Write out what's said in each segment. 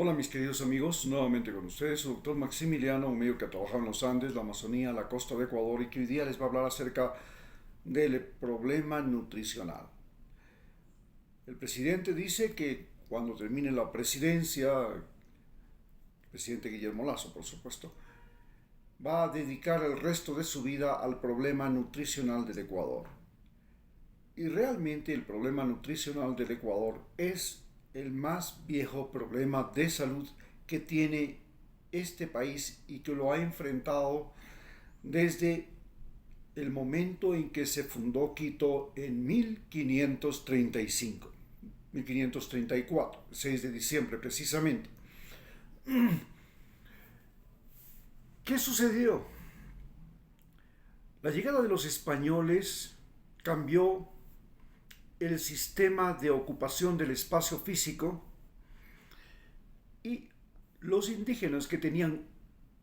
Hola mis queridos amigos, nuevamente con ustedes, su doctor Maximiliano, un médico que trabaja en los Andes, la Amazonía, la costa de Ecuador y que hoy día les va a hablar acerca del problema nutricional. El presidente dice que cuando termine la presidencia, el presidente Guillermo Lasso por supuesto, va a dedicar el resto de su vida al problema nutricional del Ecuador. Y realmente el problema nutricional del Ecuador es el más viejo problema de salud que tiene este país y que lo ha enfrentado desde el momento en que se fundó Quito en 1535, 1534, el 6 de diciembre precisamente. ¿Qué sucedió? La llegada de los españoles cambió el sistema de ocupación del espacio físico y los indígenas que tenían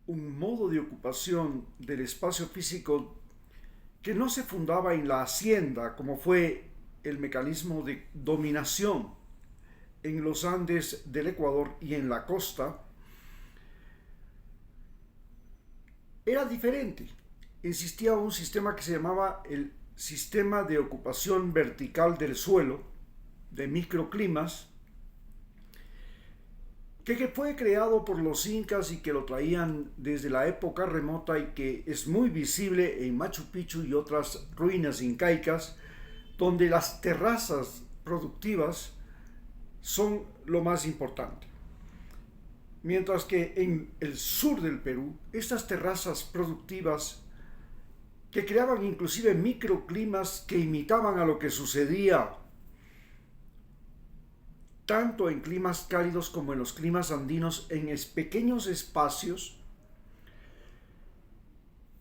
un modo de ocupación del espacio físico que no se fundaba en la hacienda como fue el mecanismo de dominación en los Andes del Ecuador y en la costa, era diferente. Existía un sistema que se llamaba el sistema de ocupación vertical del suelo, de microclimas, que fue creado por los incas y que lo traían desde la época remota y que es muy visible en Machu Picchu y otras ruinas incaicas, donde las terrazas productivas son lo más importante. Mientras que en el sur del Perú, estas terrazas productivas que creaban inclusive microclimas que imitaban a lo que sucedía tanto en climas cálidos como en los climas andinos en pequeños espacios.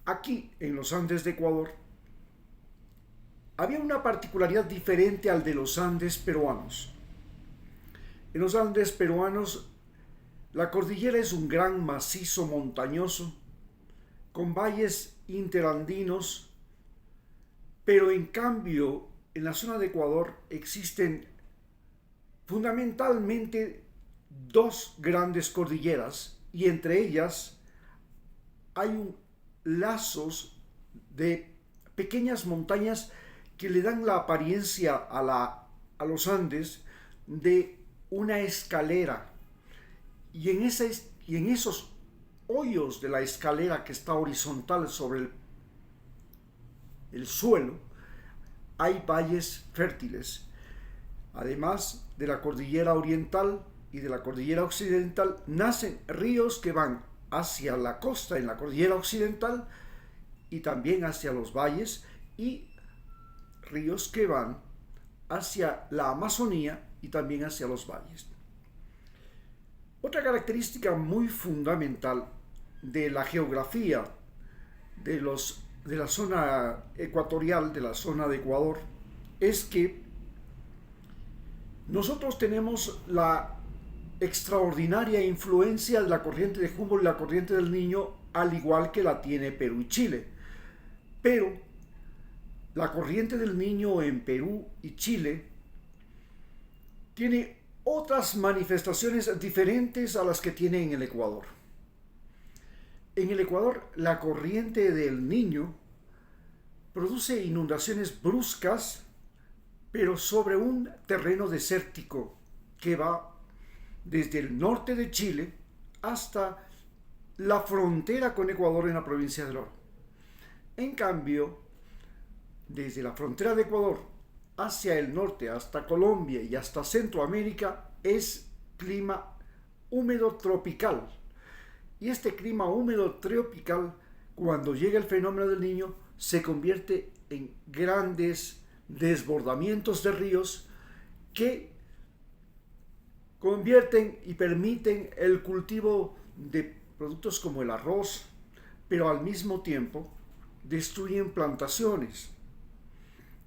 Aquí en los Andes de Ecuador había una particularidad diferente al de los Andes peruanos. En los Andes peruanos la cordillera es un gran macizo montañoso con valles interandinos, pero en cambio en la zona de Ecuador existen fundamentalmente dos grandes cordilleras y entre ellas hay lazos de pequeñas montañas que le dan la apariencia a los Andes de una escalera y en esos hoyos de la escalera que está horizontal sobre el suelo hay valles fértiles. Además de la cordillera oriental y de la cordillera occidental, nacen ríos que van hacia la costa en la cordillera occidental y también hacia los valles y ríos que van hacia la Amazonía y también hacia los valles. Otra característica muy fundamental de la geografía de la zona ecuatorial, de la zona de Ecuador, es que nosotros tenemos la extraordinaria influencia de la corriente de Humboldt y la corriente del Niño, al igual que la tiene Perú y Chile. Pero la corriente del Niño en Perú y Chile tiene otras manifestaciones diferentes a las que tiene en el Ecuador. En el Ecuador, la corriente del Niño produce inundaciones bruscas, pero sobre un terreno desértico que va desde el norte de Chile hasta la frontera con Ecuador en la provincia del Oro. En cambio, desde la frontera de Ecuador hacia el norte, hasta Colombia y hasta Centroamérica, es clima húmedo tropical. Y este clima húmedo tropical, cuando llega el fenómeno del Niño, se convierte en grandes desbordamientos de ríos que convierten y permiten el cultivo de productos como el arroz, pero al mismo tiempo destruyen plantaciones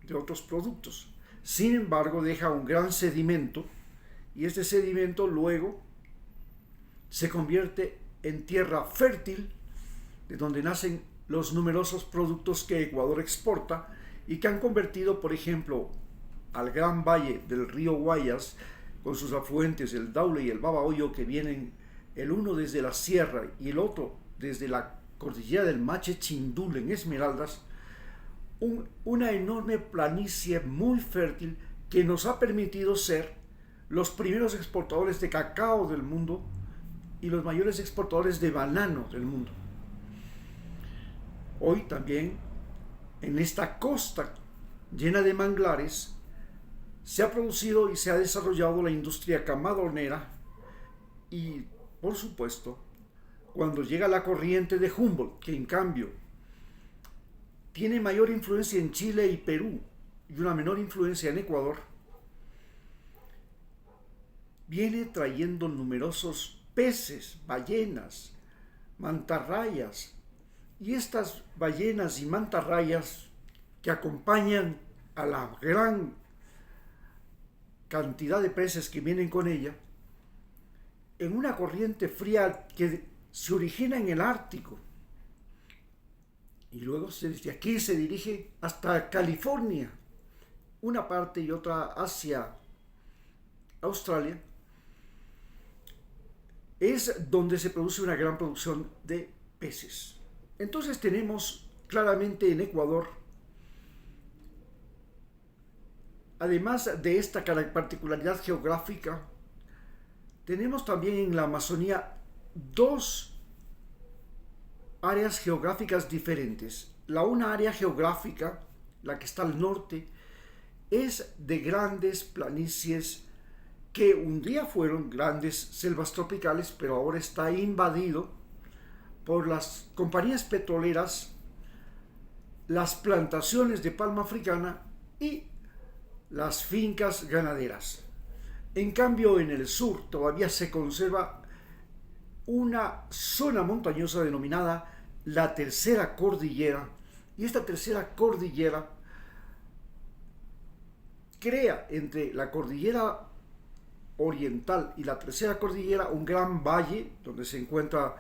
de otros productos. Sin embargo, deja un gran sedimento y este sedimento luego se convierte en tierra fértil de donde nacen los numerosos productos que Ecuador exporta y que han convertido, por ejemplo, al gran valle del río Guayas con sus afluentes, el Daule y el Babahoyo, que vienen el uno desde la sierra y el otro desde la cordillera del Mache Chindul en Esmeraldas, una enorme planicie muy fértil que nos ha permitido ser los primeros exportadores de cacao del mundo y los mayores exportadores de banano del mundo. Hoy también, en esta costa llena de manglares, se ha producido y se ha desarrollado la industria camaronera y, por supuesto, cuando llega la corriente de Humboldt, que en cambio tiene mayor influencia en Chile y Perú y una menor influencia en Ecuador, viene trayendo numerosos peces, ballenas, mantarrayas, y estas ballenas y mantarrayas que acompañan a la gran cantidad de peces que vienen con ella, en una corriente fría que se origina en el Ártico y luego desde aquí se dirige hasta California, una parte y otra hacia Australia, es donde se produce una gran producción de peces. Entonces tenemos claramente en Ecuador, además de esta particularidad geográfica, tenemos también en la Amazonía dos áreas geográficas diferentes. Una área geográfica, la que está al norte, es de grandes planicies que un día fueron grandes selvas tropicales, pero ahora está invadido por las compañías petroleras, las plantaciones de palma africana y las fincas ganaderas. En cambio, en el sur todavía se conserva una zona montañosa denominada la Tercera Cordillera, y esta Tercera Cordillera crea entre la cordillera oriental y la Tercera Cordillera un gran valle donde se encuentran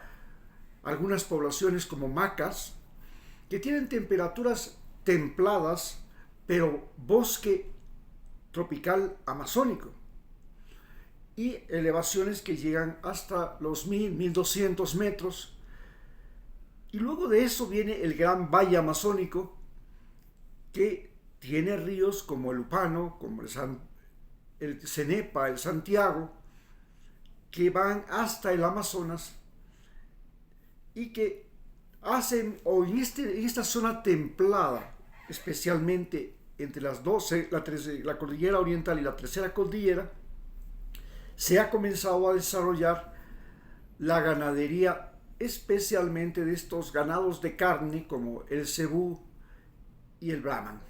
algunas poblaciones como Macas, que tienen temperaturas templadas, pero bosque tropical amazónico, y elevaciones que llegan hasta los 1200 metros. Y luego de eso viene el gran valle amazónico, que tiene ríos como el Upano, como el Cenepa, el Santiago, que van hasta el Amazonas y que hacen, o en esta zona templada, especialmente entre las dos, la cordillera oriental y la Tercera Cordillera, se ha comenzado a desarrollar la ganadería, especialmente de estos ganados de carne como el cebú y el brahman.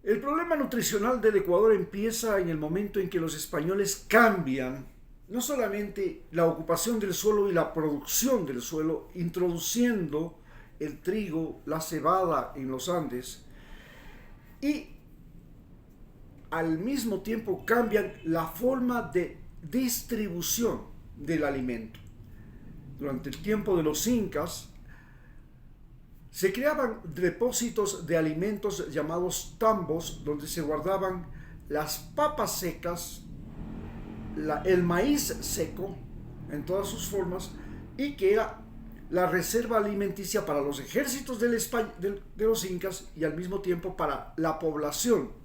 El problema nutricional del Ecuador empieza en el momento en que los españoles cambian no solamente la ocupación del suelo y la producción del suelo, introduciendo el trigo, la cebada en los Andes, y al mismo tiempo cambian la forma de distribución del alimento. Durante el tiempo de los incas se creaban depósitos de alimentos llamados tambos, donde se guardaban las papas secas, el maíz seco en todas sus formas, y que era la reserva alimenticia para los ejércitos de los incas y al mismo tiempo para la población.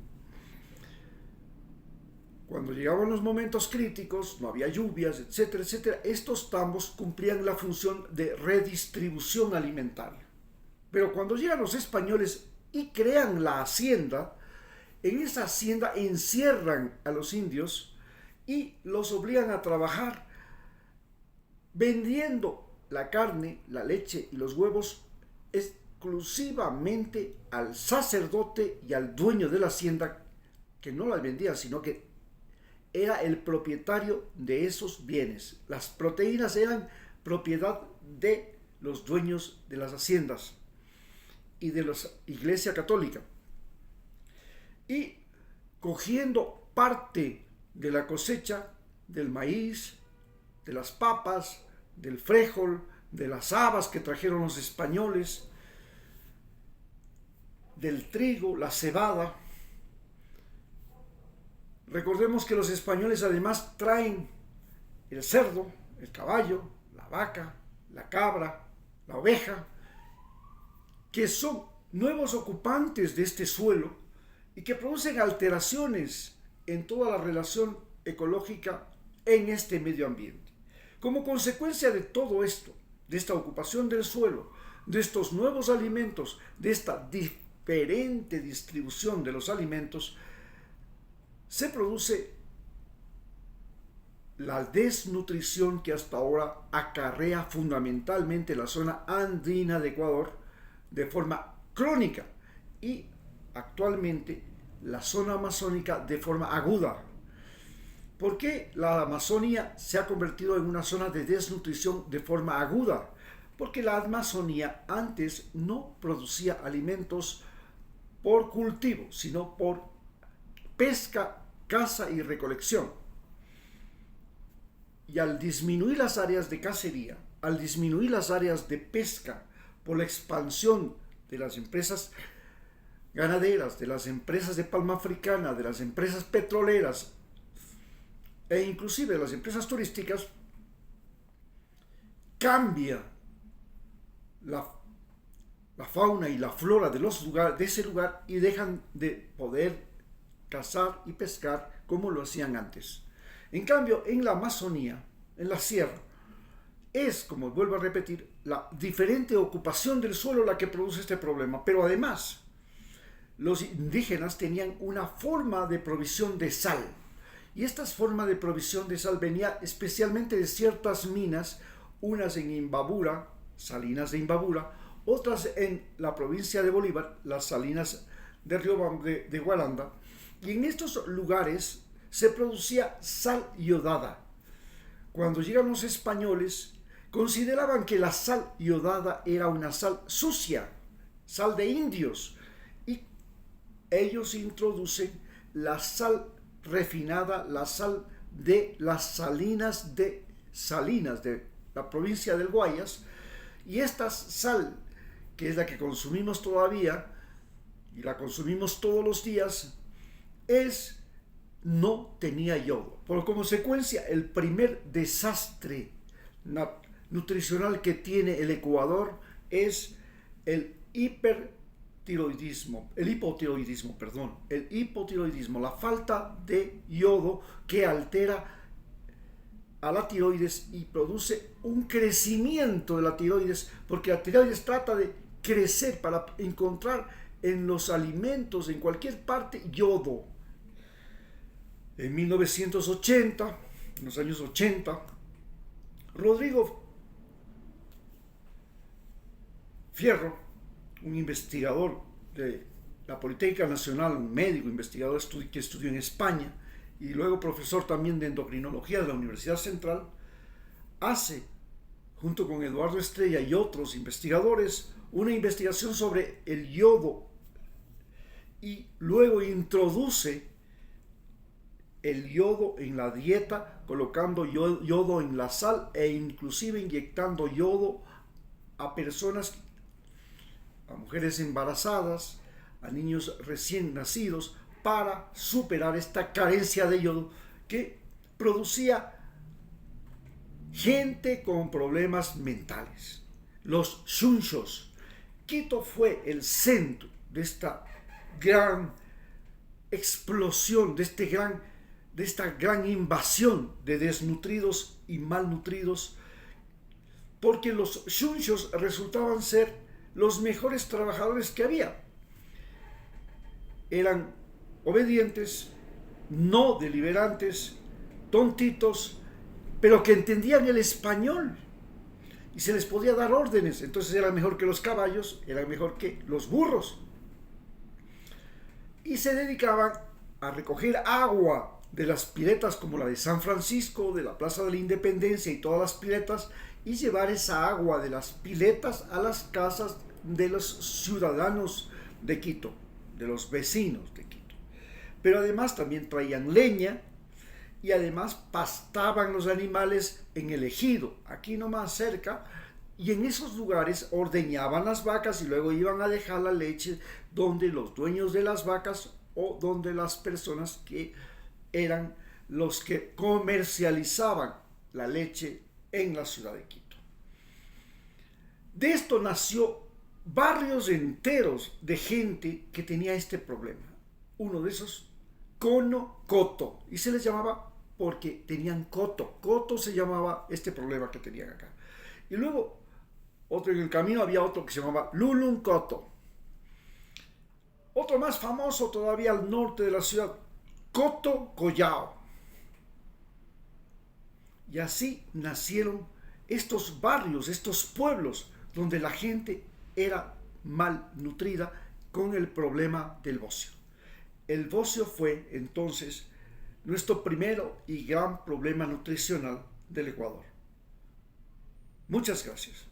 Cuando llegaban los momentos críticos, no había lluvias, etcétera, etcétera, estos tambos cumplían la función de redistribución alimentaria. Pero cuando llegan los españoles y crean la hacienda, en esa hacienda encierran a los indios y los obligan a trabajar vendiendo la carne, la leche y los huevos exclusivamente al sacerdote y al dueño de la hacienda, que no las vendía, sino que era el propietario de esos bienes. Las proteínas eran propiedad de los dueños de las haciendas y de la Iglesia Católica. Y cogiendo parte de la cosecha del maíz, de las papas, del frijol, de las habas que trajeron los españoles, del trigo, la cebada, Recordemos que los españoles además traen el cerdo, el caballo, la vaca, la cabra, la oveja, que son nuevos ocupantes de este suelo y que producen alteraciones en toda la relación ecológica en este medio ambiente. Como consecuencia de todo esto, de esta ocupación del suelo, de estos nuevos alimentos, de esta diferente distribución de los alimentos, se produce la desnutrición que hasta ahora acarrea fundamentalmente la zona andina de Ecuador de forma crónica y actualmente la zona amazónica de forma aguda. ¿Por qué la Amazonía se ha convertido en una zona de desnutrición de forma aguda? Porque la Amazonía antes no producía alimentos por cultivo, sino por pesca, caza y recolección. Y al disminuir las áreas de cacería, al disminuir las áreas de pesca por la expansión de las empresas ganaderas, de las empresas de palma africana, de las empresas petroleras e inclusive de las empresas turísticas, cambia la fauna y la flora de ese lugar y dejan de poder cazar y pescar como lo hacían antes. En cambio, en la Amazonía, en la sierra, es, como vuelvo a repetir, la diferente ocupación del suelo la que produce este problema. Pero además, los indígenas tenían una forma de provisión de sal. Y esta forma de provisión de sal venía especialmente de ciertas minas, unas en Imbabura, salinas de Imbabura, otras en la provincia de Bolívar, las salinas de Riobamba de Guaranda. Y en estos lugares se producía sal iodada. Cuando llegan los españoles, consideraban que la sal iodada era una sal sucia, sal de indios, y ellos introducen la sal refinada, la sal de las salinas de la provincia del Guayas, y esta sal, que es la que consumimos todavía, y la consumimos todos los días, no tenía yodo. Por consecuencia, el primer desastre nutricional que tiene el Ecuador es el hipotiroidismo, la falta de yodo que altera a la tiroides y produce un crecimiento de la tiroides, porque la tiroides trata de crecer para encontrar en los alimentos, en cualquier parte, yodo. En 1980, en los años 80, Rodrigo Fierro, un investigador de la Politécnica Nacional, un médico investigador que estudió en España y luego profesor también de endocrinología de la Universidad Central, hace, junto con Eduardo Estrella y otros investigadores, una investigación sobre el yodo y luego introduce el yodo en la dieta, colocando yodo en la sal e inclusive inyectando yodo a personas, a mujeres embarazadas, a niños recién nacidos, para superar esta carencia de yodo que producía gente con problemas mentales. Los chunchos. Quito fue el centro de esta gran explosión, de esta gran invasión de desnutridos y malnutridos, porque los chunchos resultaban ser los mejores trabajadores que había. Eran obedientes, no deliberantes, tontitos, pero que entendían el español y se les podía dar órdenes. Entonces eran mejor que los caballos, eran mejor que los burros, y se dedicaban a recoger agua de las piletas como la de San Francisco, de la Plaza de la Independencia y todas las piletas, y llevar esa agua de las piletas a las casas de los ciudadanos de Quito, de los vecinos de Quito. Pero además también traían leña y además pastaban los animales en el ejido, aquí nomás cerca, y en esos lugares ordeñaban las vacas y luego iban a dejar la leche donde los dueños de las vacas o donde las personas que eran los que comercializaban la leche en la ciudad de Quito. De esto nació barrios enteros de gente que tenía este problema. Uno de esos, Cono Coto, y se les llamaba porque tenían coto. Coto se llamaba este problema que tenían acá. Y luego, otro en el camino había otro que se llamaba Lulun Coto. Otro más famoso todavía al norte de la ciudad, Coto Collao. Y así nacieron estos barrios, estos pueblos, donde la gente era malnutrida con el problema del bocio. El bocio fue entonces nuestro primero y gran problema nutricional del Ecuador. Muchas gracias.